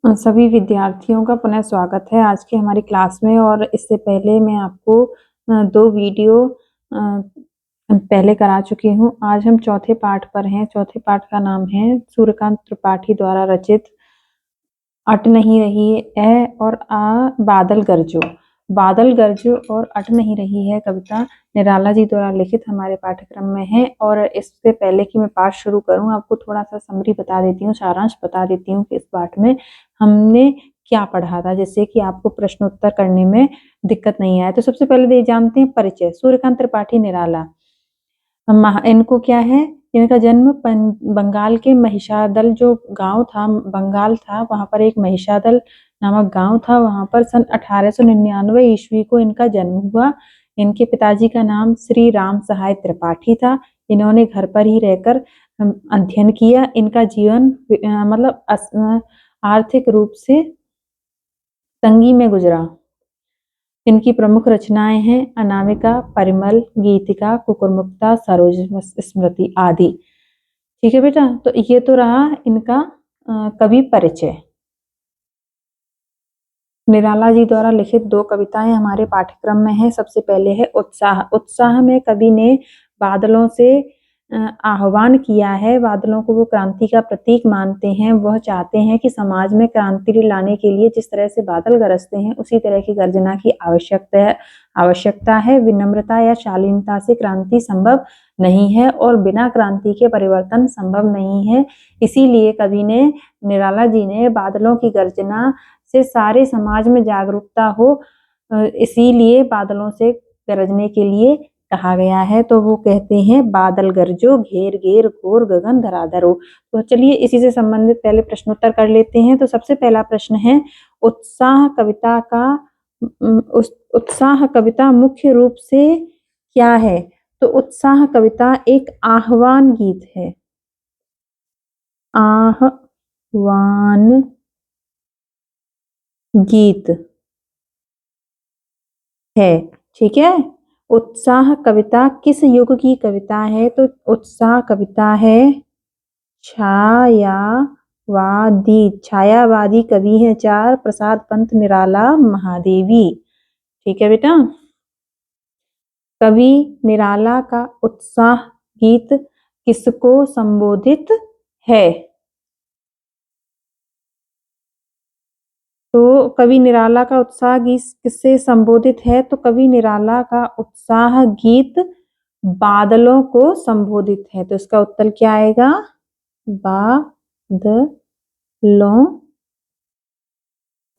सभी विद्यार्थियों का पुनः स्वागत है आज की हमारी क्लास में। और इससे पहले मैं आपको 2 वीडियो पहले करा चुकी हूँ। आज हम चौथे पाठ पर हैं। चौथे पाठ का नाम है सूर्यकांत त्रिपाठी द्वारा रचित अट नहीं रही है और बादल गरजो। बादल गरजो और अट नहीं रही है कविता निराला जी द्वारा लिखित हमारे पाठ्यक्रम में है। और इससे पहले कि मैं पाठ शुरू करूं, आपको थोड़ा सा समरी बता देती हूँ, सारांश बता देती हूँ कि इस पाठ में हमने क्या पढ़ा था, जिससे कि आपको प्रश्न उत्तर करने में दिक्कत नहीं आए। तो सबसे पहले जानते हैं परिचय। सूर्यकांत त्रिपाठी निराला, इनको क्या है, इनका जन्म बंगाल के महिषादल जो गांव था, बंगाल था, वहां पर एक महिषादल नामक गांव था। वहां पर सन 1899 ईस्वी को इनका जन्म हुआ। इनके पिताजी का नाम श्री राम सहाय त्रिपाठी था। इन्होंने घर पर ही रहकर अध्ययन किया। इनका जीवन मतलब आर्थिक रूप से तंगी में गुजरा। इनकी प्रमुख रचनाएं हैं अनामिका, परिमल, गीतिका, कुकुरमुक्ता, सरोज स्मृति आदि। ठीक है बेटा, तो ये तो रहा इनका कवि परिचय। निराला जी द्वारा लिखित 2 कविताएं हमारे पाठ्यक्रम में है। सबसे पहले है उत्साह। उत्साह में कवि ने बादलों से आह्वान किया है। बादलों को वो क्रांति का प्रतीक मानते हैं। वह चाहते हैं कि समाज में क्रांति लाने के लिए जिस तरह से बादल गरजते हैं, उसी तरह की गर्जना की आवश्यकता है। विनम्रता या शालीनता से क्रांति संभव नहीं है और बिना क्रांति के परिवर्तन संभव नहीं है। इसीलिए कवि ने, निराला जी ने, बादलों की गर्जना से सारे समाज में जागरूकता हो, इसीलिए बादलों से गरजने के लिए कहा गया है। तो वो कहते हैं बादल गरजो घेर घेर घोर गगन धराधर हो। तो चलिए इसी से संबंधित पहले प्रश्नोत्तर कर लेते हैं। तो सबसे पहला प्रश्न है, उत्साह कविता का उत्साह कविता मुख्य रूप से क्या है? तो उत्साह कविता एक आह्वान गीत है। आह्वान गीत है, ठीक है। उत्साह कविता किस युग की कविता है? तो उत्साह कविता है छायावादी। छायावादी कवि है 4, प्रसाद पंत, निराला, महादेवी। ठीक है बेटा। कवि निराला का उत्साह गीत किसको संबोधित है? तो कवि निराला का उत्साह गीत किससे संबोधित है? तो कवि निराला का उत्साह गीत बादलों को संबोधित है। तो इसका उत्तर क्या आएगा? बादलों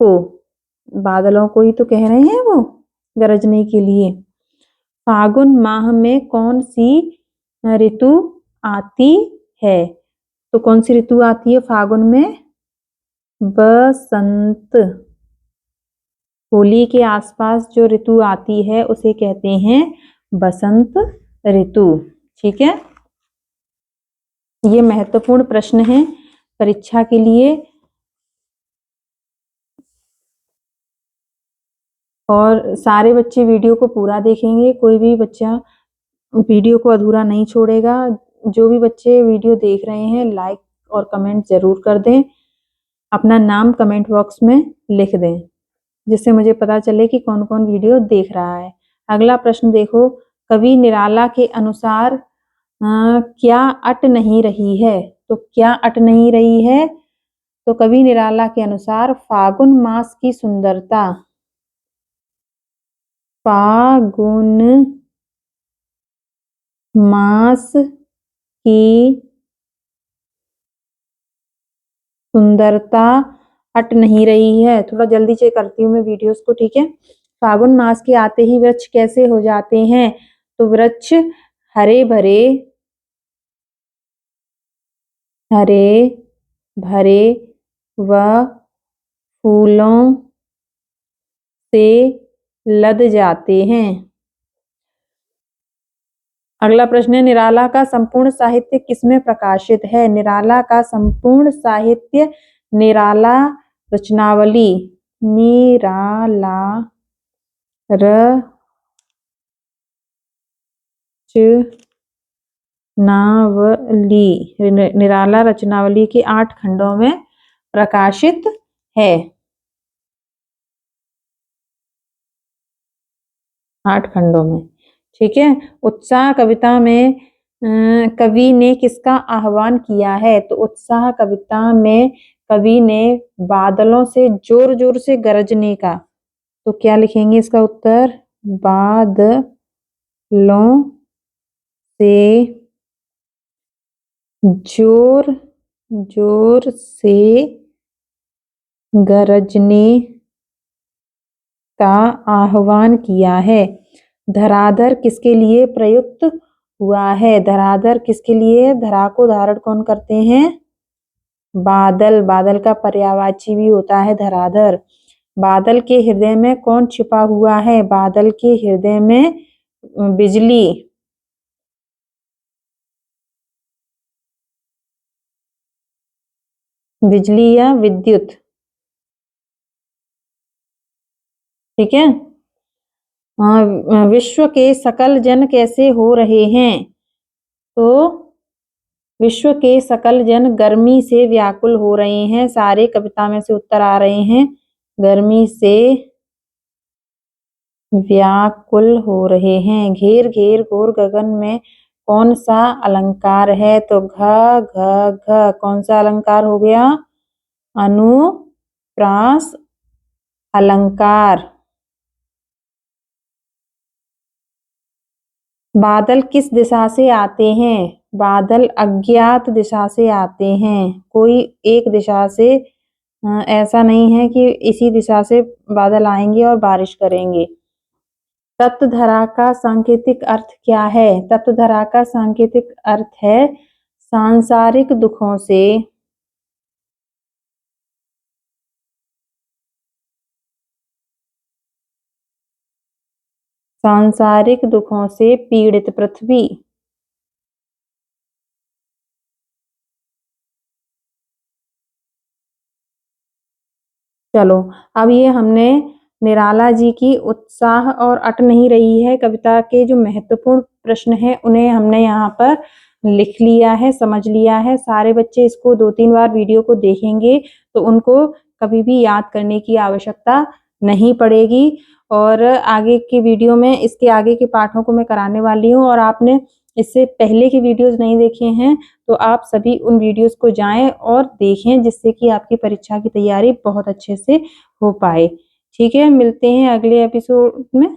को। बादलों को ही तो कह रहे हैं वो गरजने के लिए। फागुन माह में कौन सी ऋतु आती है? तो कौन सी ऋतु आती है फागुन में? बसंत। होली के आसपास जो ऋतु आती है उसे कहते हैं बसंत ऋतु। ठीक है, ये महत्वपूर्ण प्रश्न है परीक्षा के लिए। और सारे बच्चे वीडियो को पूरा देखेंगे, कोई भी बच्चा वीडियो को अधूरा नहीं छोड़ेगा। जो भी बच्चे वीडियो देख रहे हैं, लाइक और कमेंट जरूर कर दें। अपना नाम कमेंट बॉक्स में लिख दें, जिससे मुझे पता चले कि कौन कौन वीडियो देख रहा है। अगला प्रश्न देखो, कवि निराला के अनुसार क्या अट नहीं रही है? तो क्या अट नहीं रही है? तो कवि निराला के अनुसार फागुन मास की सुंदरता, फागुन मास की सुंदरता अट नहीं रही है। थोड़ा जल्दी से करती हूँ मैं वीडियोस को, ठीक है। फागुन मास के आते ही वृक्ष कैसे हो जाते हैं? तो वृक्ष हरे भरे, हरे भरे व फूलों से लद जाते हैं। अगला प्रश्न है, निराला का संपूर्ण साहित्य किसमें प्रकाशित है? निराला का संपूर्ण साहित्य निराला रचनावली, निराला रचनावली, निराला रचनावली के 8 खंडों में प्रकाशित है। 8 खंडों में। ठीक है। उत्साह कविता में कवि ने किसका आह्वान किया है? तो उत्साह कविता में कवि ने बादलों से जोर जोर से गरजने का। तो क्या लिखेंगे इसका उत्तर? बादलों से जोर जोर से गरजने का आह्वान किया है। धराधर किसके लिए प्रयुक्त हुआ है? धराधर किसके लिए? धरा को धारण कौन करते हैं? बादल। बादल का पर्यायवाची भी होता है धराधर। बादल के हृदय में कौन छिपा हुआ है? बादल के हृदय में बिजली। बिजली या विद्युत। ठीक है। विश्व के सकल जन कैसे हो रहे हैं? तो विश्व के सकल जन गर्मी से व्याकुल हो रहे हैं। सारे कविता में से उत्तर आ रहे हैं। गर्मी से व्याकुल हो रहे हैं। घेर घेर घोर गगन में कौन सा अलंकार है? तो घ घ घ कौन सा अलंकार हो गया? अनुप्रास अलंकार। बादल किस दिशा से आते हैं? बादल अज्ञात दिशा से आते हैं। कोई एक दिशा से ऐसा नहीं है कि इसी दिशा से बादल आएंगे और बारिश करेंगे। तत्वधारा का सांकेतिक अर्थ क्या है? तत्वधारा का सांकेतिक अर्थ है सांसारिक दुखों से पीड़ित पृथ्वी। चलो, अब ये हमने निराला जी की उत्साह और अट नहीं रही है कविता के जो महत्वपूर्ण प्रश्न हैं उन्हें हमने यहाँ पर लिख लिया है, समझ लिया है। सारे बच्चे इसको 2-3 बार वीडियो को देखेंगे तो उनको कभी भी याद करने की आवश्यकता नहीं पड़ेगी। और आगे की वीडियो में इसके आगे के पाठों को मैं कराने वाली हूँ। और आपने इससे पहले की वीडियोस नहीं देखे हैं तो आप सभी उन वीडियोस को जाएं और देखें, जिससे कि आपकी परीक्षा की तैयारी बहुत अच्छे से हो पाए। ठीक है, मिलते हैं अगले एपिसोड में।